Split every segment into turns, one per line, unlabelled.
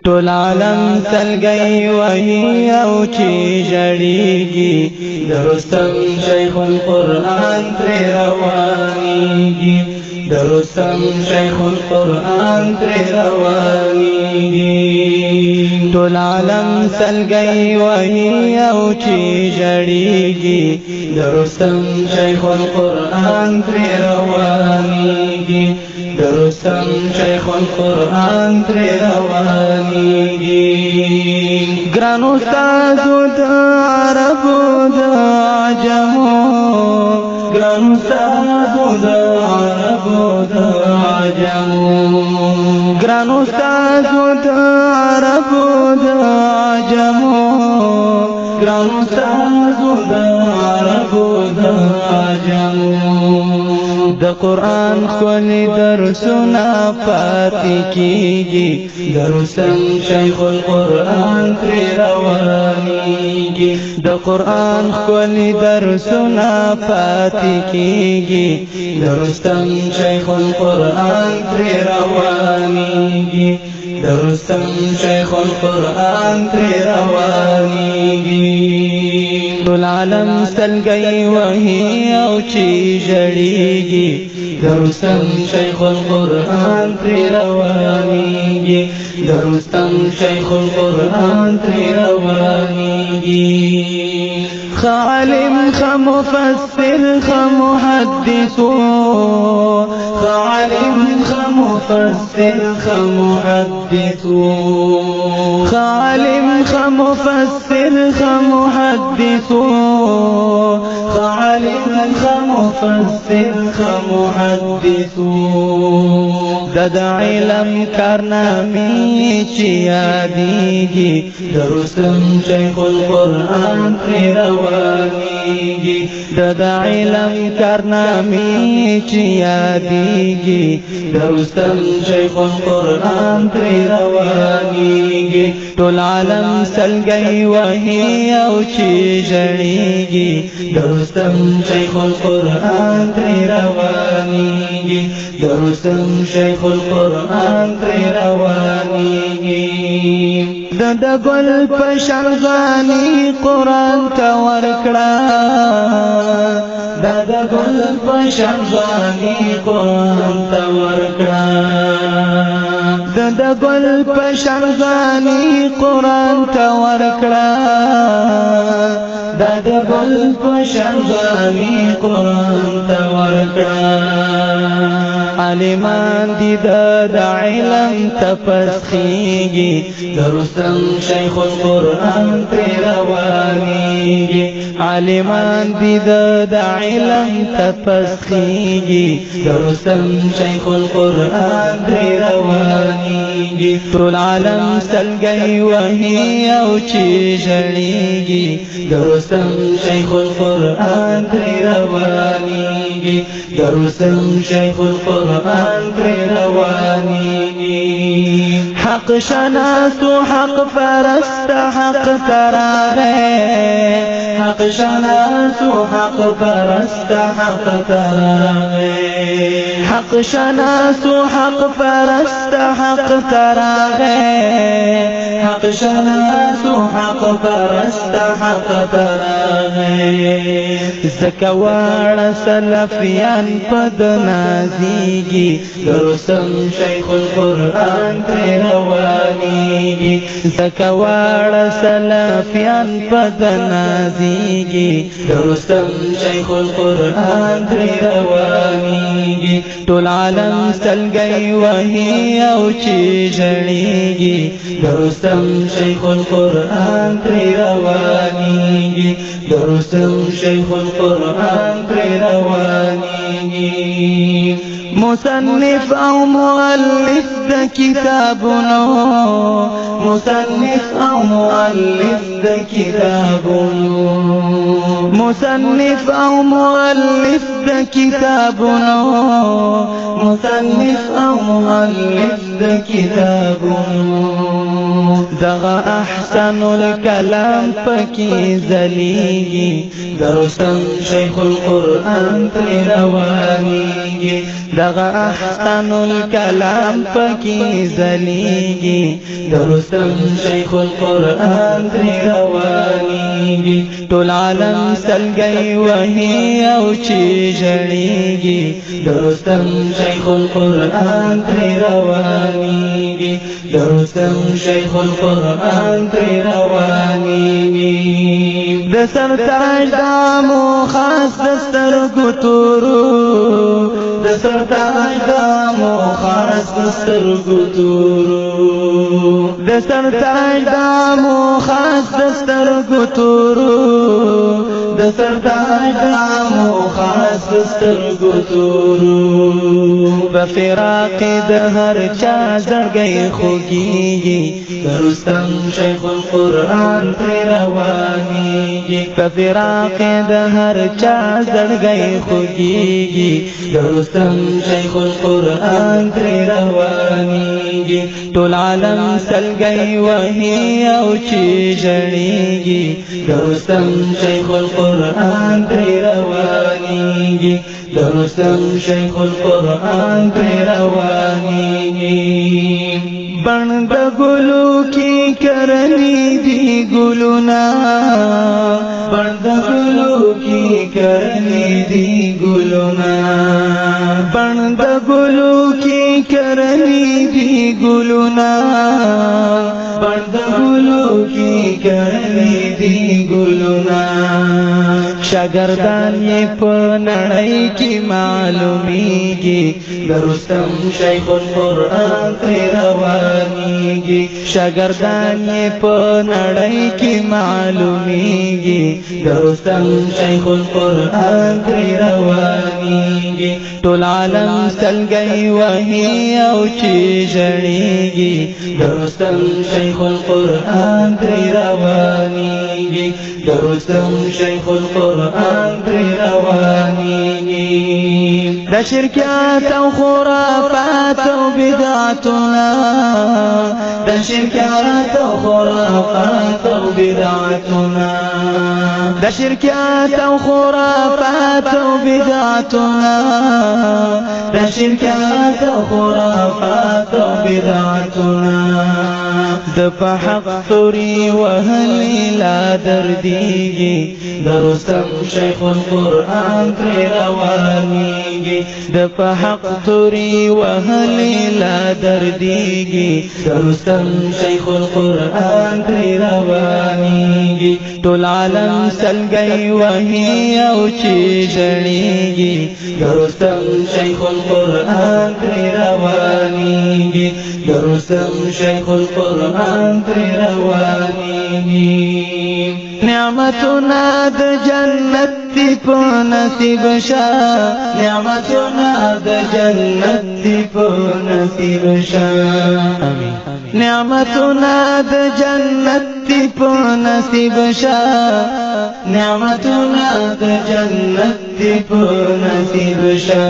ټول عالم سلګي وهي او چې جړيږي د رستم شیخ القرآن تر روانيږي د رستم شیخ القرآن تر روانيږي ټول عالم سلګي وهي او چې جړيږي د رستم شیخ القرآن تر روانيږي د رستم شیخ القرآن تر روانيږي ګران استاد د عربو د عجمو ګران استاد د عربو د عجمو ګران استاد د عربو د عجمو ګران استاد د عربو د عجمو د قرآن خولي درسونه پاتې کیږي د رستم شیخ القرآن تر روانيږي د قرآن خولي درسونه پاتې کیږي د رستم شیخ القرآن تر روانيږي د رستم شیخ القرآن تر روانيږي ټول عالم سلګي وهي او چې جړيږي د رستم شیخ القرآن تر روانيږي د رستم شیخ القرآن تر روانيږي عالم مفسر محدث عالم مفسر محدث عالم مفسر محدث عالم مفسر محدث د علم کارنامې چې یادېږي د رستم شیخ القرآن تر روانيږي د علم کارنامې چې یادېږي د رستم شیخ القرآن تر روانيږي ټول عالم سلګي وهي او چې جړيږي د رستم شیخ القرآن تر روانيږي د رستم شیخ القرآن تر روانيږي د ګل په شرغاني قرآن ته ورکړه د ګل په شرغاني قرآن ته ورکړه د ګل په شرغاني قرآن ته ورکړه د ګل په شرغاني قرآن ته ورکړه عالمان دي د علم تپسخيږي د رستم شیخ القرآن تر روانيږي عالمان دي د علم تپسخيږي د رستم شیخ القرآن تر روانيږي ټول عالم سلګي وهي او چې جړيږي د رستم شیخ القرآن تر روانيږي د رستم شیخ القرآن تر روانيږي حق شناس حق پرست حق تراغه حق شناس حق پرست حق تراغه حق شناس حق پرست حق تراغه حق شناس حق پرست حق تراغه زکوار سلفیان پد نازیږي د رستم شیخ القرآن تر روانيږي زکوار سلفیان پد نازیږي د رستم شیخ القرآن تر روانيږي ټول عالم سلګي وهي او چې جړيږي د رستم شیخ القرآن تر روانيږي د رستم شیخ القرآن تر روانيږي مصنف او مؤلف د کتابونو مصنف او مؤلف د کتابونو مصنف او مؤلف د کتابونو مصنف او مؤلف د کتابونو دغه احسن الکلام پکی زلیگی درستم شیخ القرآن تری روانیگی دغه احسن الکلام پکی زلیگی درستم شیخ القرآن تری روانیگی ټول عالم سلګي وهي او چې جړيږي درستم شیخ القرآن تری روانیږي درستم شیخ القرآن تری روانیږي د سرتاج دامو خاص دسترګو تورو د سرتاج دامو خاص دسترګو تورو د سرتاج دامو خاص دسترګو تورو د سرتاج دامو خاص دسترګو تورو بفراق د هر چا زړګي خوږيږي درستم شیخ القرآن تری روانیږي بفراق د هر چا زړګي خوږيږي درستم شیخ القرآن تری روانیږي ټول عالم سلګي وهي او چې جړيږي درستم شیخ القرآن تری روانیږي درستم شیخ القرآن تری روانیږي بڼ د ګلو کې کرنی دی ګلونا بڼ د ګلو کې کرنی دی ګلونا بڼ د ګلو کې کرنی دی ګلونا بڼ د ګلو کې کرنی دی ګلونا شاگردان یې په نړۍ کې معلومیږي درستم شیخ القرآن تری روانیږي شاگردان یې په نړۍ کې معلومیږي درستم شیخ القرآن تری روانیږي ټول عالم سلګي وهي او چې جړيږي درستم شیخ القرآن تری روانیږي درستم شیخ القرآن تری روانیږي د شرکیات او خرافات او بدعتنا د شرکیات او خرافات او بدعتنا د شرکیات او خرافات او بدعتنا د شرکیات او خرافات او بدعتنا د په حق توري وهلي لا درديږي درستم شیخ القرآن تری روانیږي د په حق توري وهلي لا درديږي درستم شیخ القرآن تری روانیږي ټول عالم سلګي وهي او چې جړيږي درستم شیخ القرآن تری روانیږي درستم شیخ القرآن تری روانیږي نعمتنا د جنت په نصیب شا نعمتنا د جنت په نصیب شا نعمتنا د جنت په نصیب شا نعمتنا د جنت په نصیب شا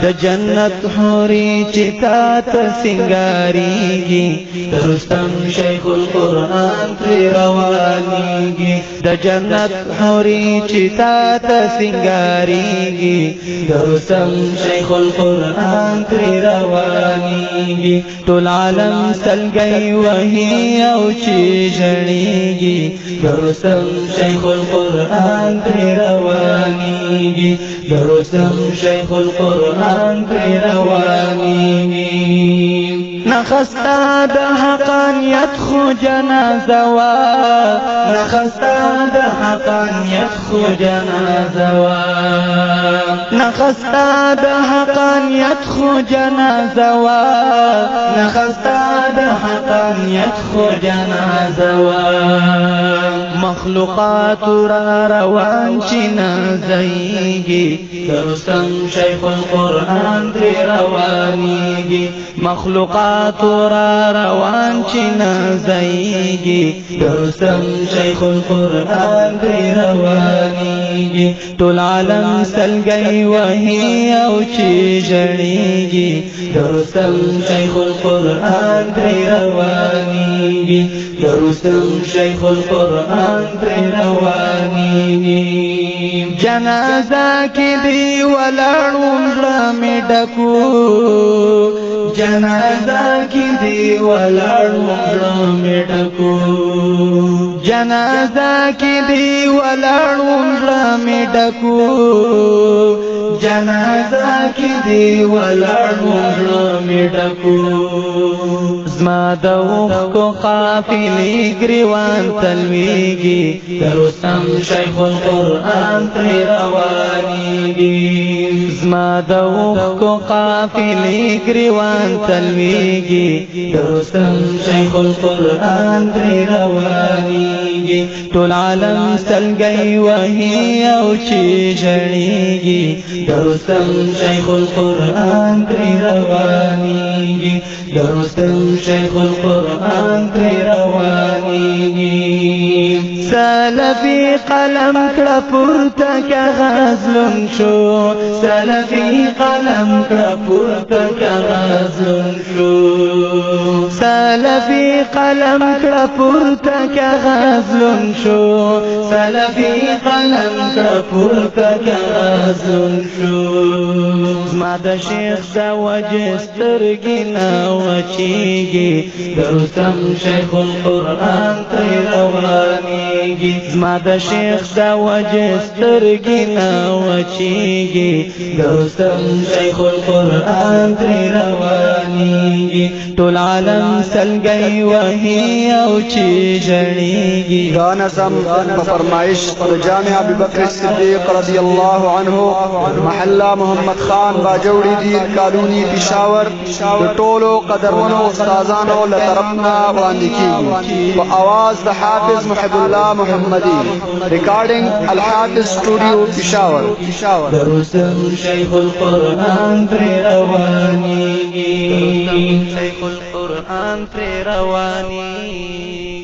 د جنت حوري چې تا ته سنگاريږي درستم شیخ القرآن تری روانیږي د جنت حوري چې تا ته سنگاريږي درستم شیخ القرآن تری روانیږي ټول عالم سلګي وهي او چې جړيږي درستم شیخ القرآن تری روانیږي درستم شیخ القرآن تری روانیږي نخستا د حقانیت خو جنازه وا نخستا د حقانیت خو جنازه وا نخستا د حقانیت خو جنازه وا نخستا د حقانیت خو جنازه وا مخلوقات را روان چې نازيږي درستم شیخ القرآن تری روانیږي مخلوقات را روان چې نازيږي درستم شیخ القرآن تری روانیږي روانيږي ټول عالم سلګي وهي او چې ژړېږي درستم شیخ القرآن ترې روانيږي درستم شیخ القرآن ترې روانيږي جنازه کې دی ولاړم زړه مې ډکو جنازه کې دی ولاړم زړه مې ډکو جنازه کې دی ولاړم زړه مې ډکو جنازه کې دی ولاړم زړه مې ډکو زما د اوښکو قافلې ګریوان تلویږي درستم شیخ القرآن ترې روانیږي زما د اوښکو قافلې ګریوان تلویږي درستم شیخ القرآن ترې روانیږي ټول عالم سلګي وهي او چې ژړېږي درستم شیخ القرآن ترې روانیږي درستم شیخ القرآن ترې روانیږي سلفي قلم کړه پورته کاغذ لون شو سلفي قلم کړه پورته کاغذ لون شو سلفي قلم کړه پورته کاغذ لون شو سلفي قلم کړه پورته کاغذ لون شو زما د شیخ د وجه سترګې نه وچېږي درستم شیخ القرآن ترې روانیږي زما د شیخ د وجه سترګې نه وچېږي درستم شیخ القرآن ترې روانیږي ټول عالم سلګي وهي او چې ژړېږي
دا نظم په فرمایش د جامع ابوبکر صدیق رضی الله عنه محله محمد خان باجوړي دیر کالونی پېښور د ټولو قدرمنو استادانو له طرفنا وړاندې کیږي په اواز د حافظ محب الله محمدي ریکارډینګ الحافظ سټوډیو پېښور
درستم شیخ القرآن ترې روانیږي شیخ القرآن ترې روانیږي